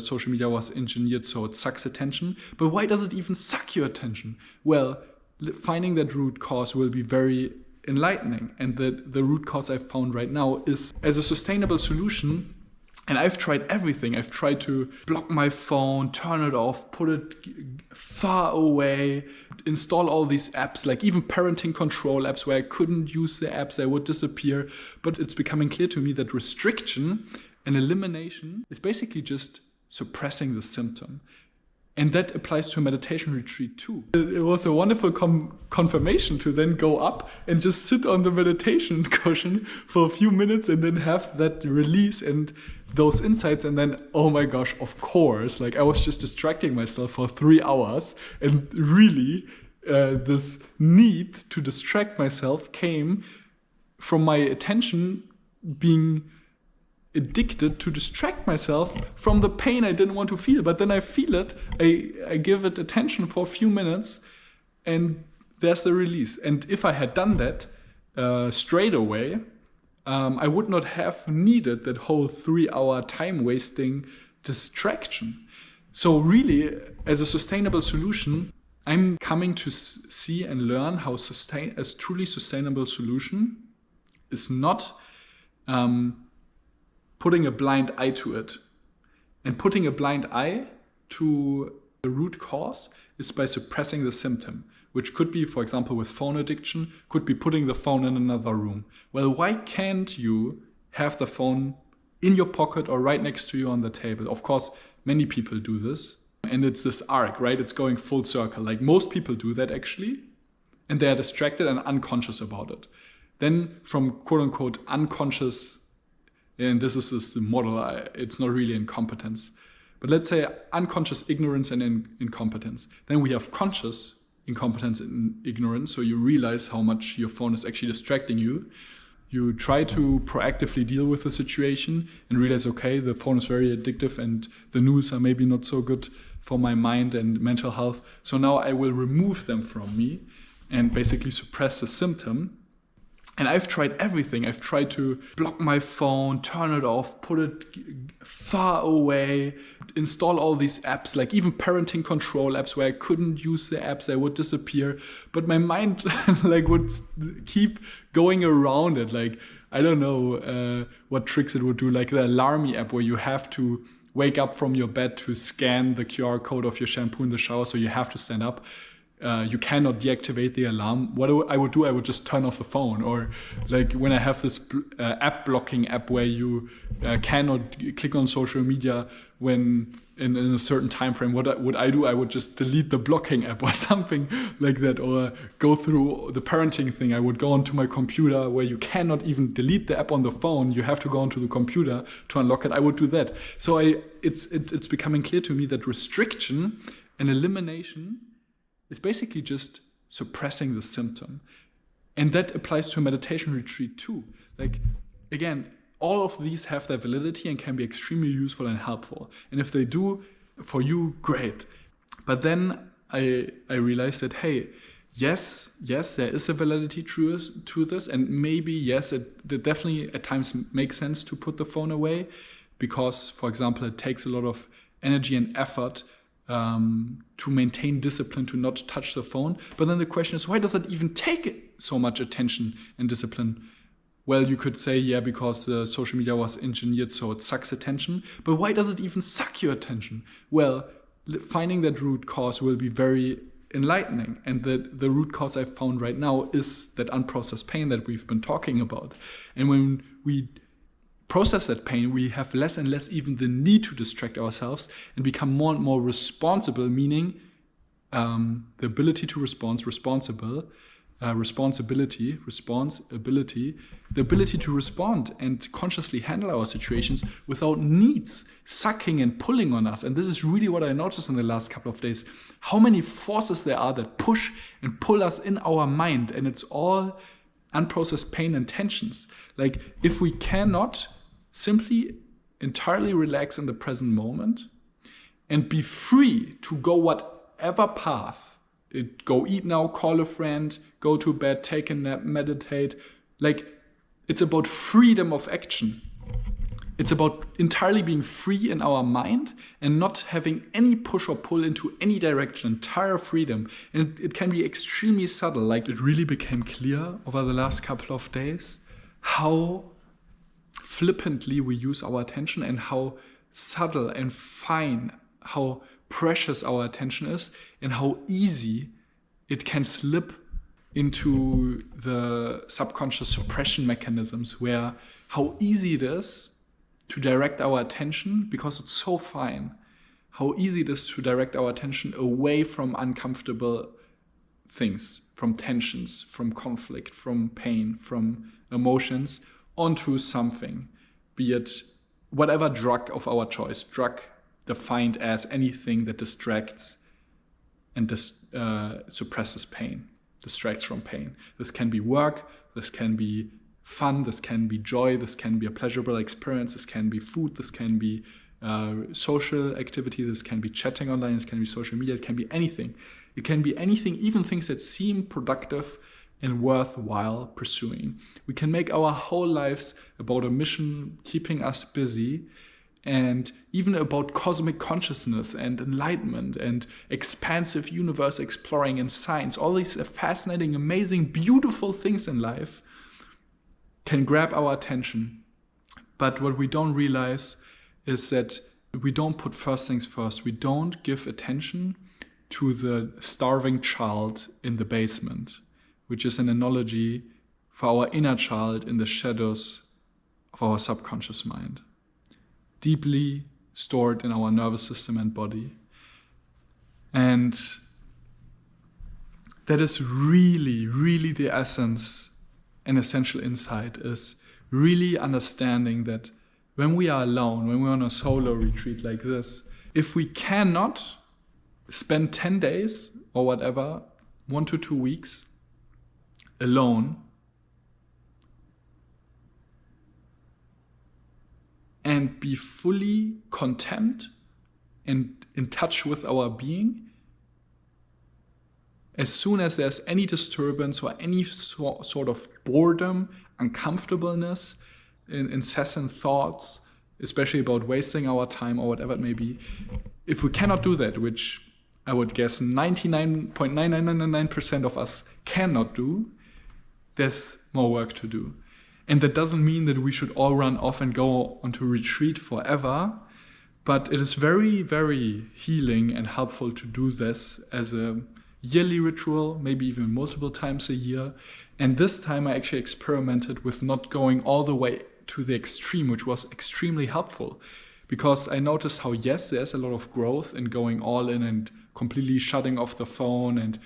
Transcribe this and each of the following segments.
social media was engineered so it sucks attention. But why does it even suck your attention? Well, finding that root cause will be very enlightening. And the root cause I've found right now is, as a sustainable solution, and I've tried everything. I've tried to block my phone, turn it off, put it far away, install all these apps, like even parenting control apps where I couldn't use the apps, they would disappear. But it's becoming clear to me that restriction and elimination is basically just suppressing the symptom. And that applies to a meditation retreat too. It was a wonderful confirmation to then go up and just sit on the meditation cushion for a few minutes and then have that release and those insights. And then, oh my gosh, of course, like I was just distracting myself for 3 hours. And really, this need to distract myself came from my attention being addicted to distract myself from the pain I didn't want to feel. But then I feel it, I give it attention for a few minutes, and there's the release. And if I had done that straight away, I would not have needed that whole 3-hour time-wasting distraction. So really, as a sustainable solution, I'm coming to see and learn how a truly sustainable solution is not putting a blind eye to it. And putting a blind eye to the root cause is by suppressing the symptom, which could be, for example, with phone addiction, could be putting the phone in another room. Well, why can't you have the phone in your pocket or right next to you on the table? Of course, many people do this. And it's this arc, right? It's going full circle. Like most people do that actually, and they are distracted and unconscious about it. Then from quote unquote unconscious, and this is this model, it's not really incompetence, but let's say unconscious ignorance and incompetence. Then we have conscious incompetence and ignorance, so you realize how much your phone is actually distracting you. You try to proactively deal with the situation and realize, okay, the phone is very addictive and the news are maybe not so good for my mind and mental health. So now I will remove them from me and basically suppress the symptom. And I've tried everything. I've tried to block my phone, turn it off, put it far away, install all these apps, like even parenting control apps where I couldn't use the apps, they would disappear. But my mind like would keep going around it. Like, I don't know what tricks it would do, like the Alarmy app where you have to wake up from your bed to scan the QR code of your shampoo in the shower, so you have to stand up. You cannot deactivate the alarm. What I would do, I would just turn off the phone. Or like when I have this app blocking app where you cannot click on social media when in a certain time frame, what would I do? I would just delete the blocking app or something like that, or go through the parenting thing. I would go onto my computer where you cannot even delete the app on the phone. You have to go onto the computer to unlock it. I would do that. So it's becoming clear to me that restriction and elimination is basically just suppressing the symptom. And that applies to a meditation retreat too. Like, again, all of these have their validity and can be extremely useful and helpful. And if they do for you, great. But then I realized that, hey, yes, there is a validity to this. And maybe, yes, it definitely at times makes sense to put the phone away because, for example, it takes a lot of energy and effort to maintain discipline, to not touch the phone. But then the question is, why does it even take so much attention and discipline? Well, you could say, yeah, because social media was engineered so it sucks attention. But why does it even suck your attention? Well, finding that root cause will be very enlightening. And the root cause I've found right now is that unprocessed pain that we've been talking about. And when we process that pain, we have less and less even the need to distract ourselves and become more and more responsible, meaning the ability to responsibility, the ability to respond and consciously handle our situations without needs sucking and pulling on us. And this is really what I noticed in the last couple of days, how many forces there are that push and pull us in our mind. And it's all unprocessed pain and tensions. Like, if we cannot simply entirely relax in the present moment and be free to go whatever path, go eat now, call a friend, go to bed, take a nap, meditate. Like, it's about freedom of action. It's about entirely being free in our mind and not having any push or pull into any direction, entire freedom. And it can be extremely subtle. Like, it really became clear over the last couple of days how flippantly we use our attention and how subtle and fine, how precious our attention is, and how easy it can slip into the subconscious suppression mechanisms, where how easy it is to direct our attention, because it's so fine, how easy it is to direct our attention away from uncomfortable things, from tensions, from conflict, from pain, from emotions, onto something, be it whatever drug of our choice, drug defined as anything that distracts and suppresses pain, distracts from pain. This can be work, this can be fun, this can be joy, this can be a pleasurable experience, this can be food, this can be social activity, this can be chatting online, this can be social media, it can be anything. It can be anything, even things that seem productive and worthwhile pursuing. We can make our whole lives about a mission keeping us busy, and even about cosmic consciousness and enlightenment and expansive universe exploring and science. All these fascinating, amazing, beautiful things in life can grab our attention. But what we don't realize is that we don't put first things first. We don't give attention to the starving child in the basement, which is an analogy for our inner child in the shadows of our subconscious mind, deeply stored in our nervous system and body. And that is really, really the essence and essential insight, is really understanding that when we are alone, when we're on a solo retreat like this, if we cannot spend 10 days or whatever, 1 to 2 weeks alone, and be fully content and in touch with our being, as soon as there's any disturbance or any sort of boredom, uncomfortableness, incessant thoughts, especially about wasting our time or whatever it may be, if we cannot do that, which I would guess 99.9999% of us cannot do, there's more work to do. And that doesn't mean that we should all run off and go onto retreat forever, but it is very, very healing and helpful to do this as a yearly ritual, maybe even multiple times a year. And this time I actually experimented with not going all the way to the extreme, which was extremely helpful, because I noticed how, yes, there's a lot of growth in going all in and completely shutting off the phone and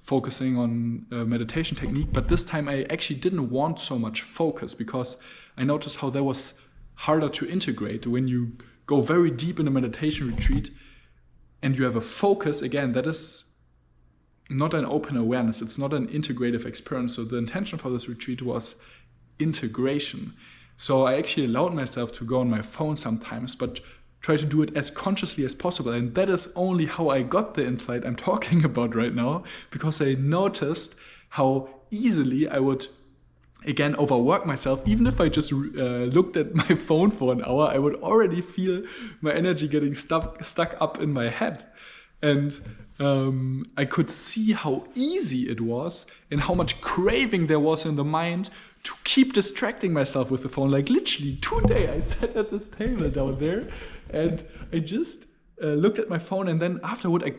focusing on a meditation technique. But this time I actually didn't want so much focus, because I noticed how that was harder to integrate. When you go very deep in a meditation retreat and you have a focus, again, that is not an open awareness. It's not an integrative experience. So the intention for this retreat was integration. So I actually allowed myself to go on my phone sometimes, but try to do it as consciously as possible. And that is only how I got the insight I'm talking about right now, because I noticed how easily I would, again, overwork myself. Even if I just looked at my phone for an hour, I would already feel my energy getting stuck up in my head. And I could see how easy it was and how much craving there was in the mind to keep distracting myself with the phone. Like literally today I sat at this table down there and I just looked at my phone, and then afterward I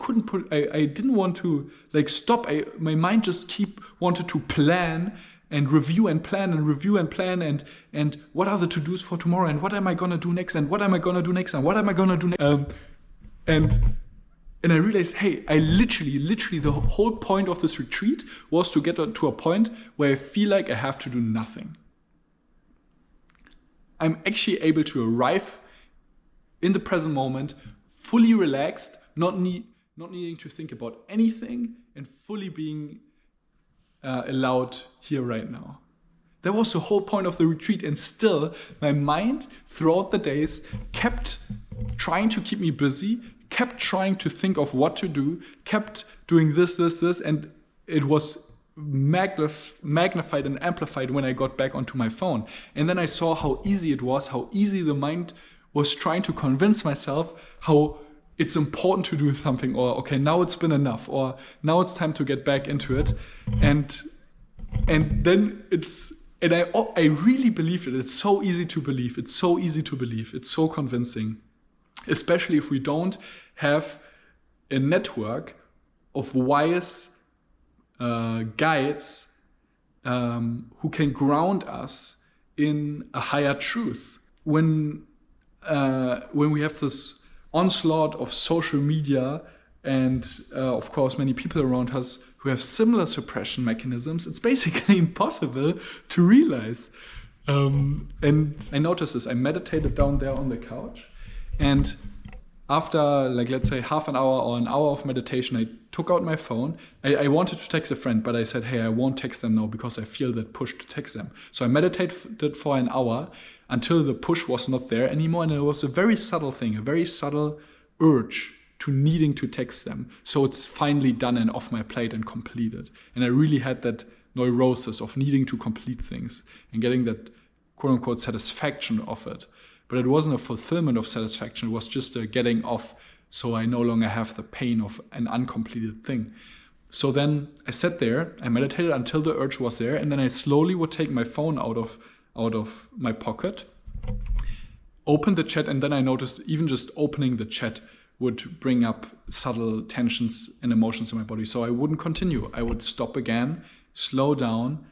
didn't want to like stop. My mind just wanted to plan and review and plan and review and plan and what are the to-dos for tomorrow, and what am I gonna do next, and what am I gonna do next, and what am I gonna do next, and I realized, hey, I literally, the whole point of this retreat was to get to a point where I feel like I have to do nothing. I'm actually able to arrive in the present moment, fully relaxed, not needing to think about anything, and fully being allowed here right now. That was the whole point of the retreat, and still my mind throughout the days kept trying to keep me busy, kept trying to think of what to do, kept doing this, and it was magnified and amplified when I got back onto my phone. And then I saw how easy it was, how easy the mind was trying to convince myself how it's important to do something, or okay, now it's been enough, or now it's time to get back into it. And then I really believed it. It's so easy to believe. It's so easy to believe. It's so convincing, especially if we don't have a network of wise guides who can ground us in a higher truth. When we have this onslaught of social media and of course many people around us who have similar suppression mechanisms, it's basically impossible to realize. And I noticed this. I meditated down there on the couch, and after, like, let's say half an hour or an hour of meditation, I took out my phone. I wanted to text a friend, but I said, hey, I won't text them now because I feel that push to text them. So I meditated for an hour until the push was not there anymore. And it was a very subtle thing, a very subtle urge to needing to text them. So it's finally done and off my plate and completed. And I really had that neurosis of needing to complete things and getting that quote unquote satisfaction of it. But it wasn't a fulfillment of satisfaction. It was just a getting off, so I no longer have the pain of an uncompleted thing. So then I sat there, I meditated until the urge was there, and then I slowly would take my phone out of my pocket, open the chat, and then I noticed even just opening the chat would bring up subtle tensions and emotions in my body. So I wouldn't continue. I would stop again, slow down,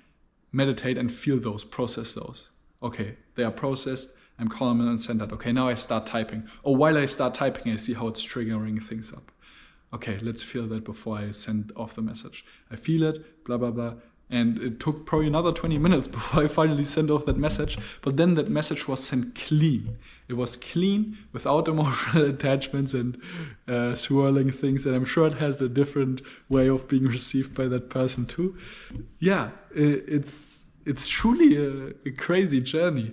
meditate, and feel those, process those. Okay, they are processed. I'm calm and centered. Okay, now I start typing. Or while I start typing, I see how it's triggering things up. Okay, let's feel that before I send off the message. I feel it, blah, blah, blah. And it took probably another 20 minutes before I finally sent off that message. But then that message was sent clean. It was clean, without emotional attachments and swirling things. And I'm sure it has a different way of being received by that person too. Yeah, it's truly a crazy journey.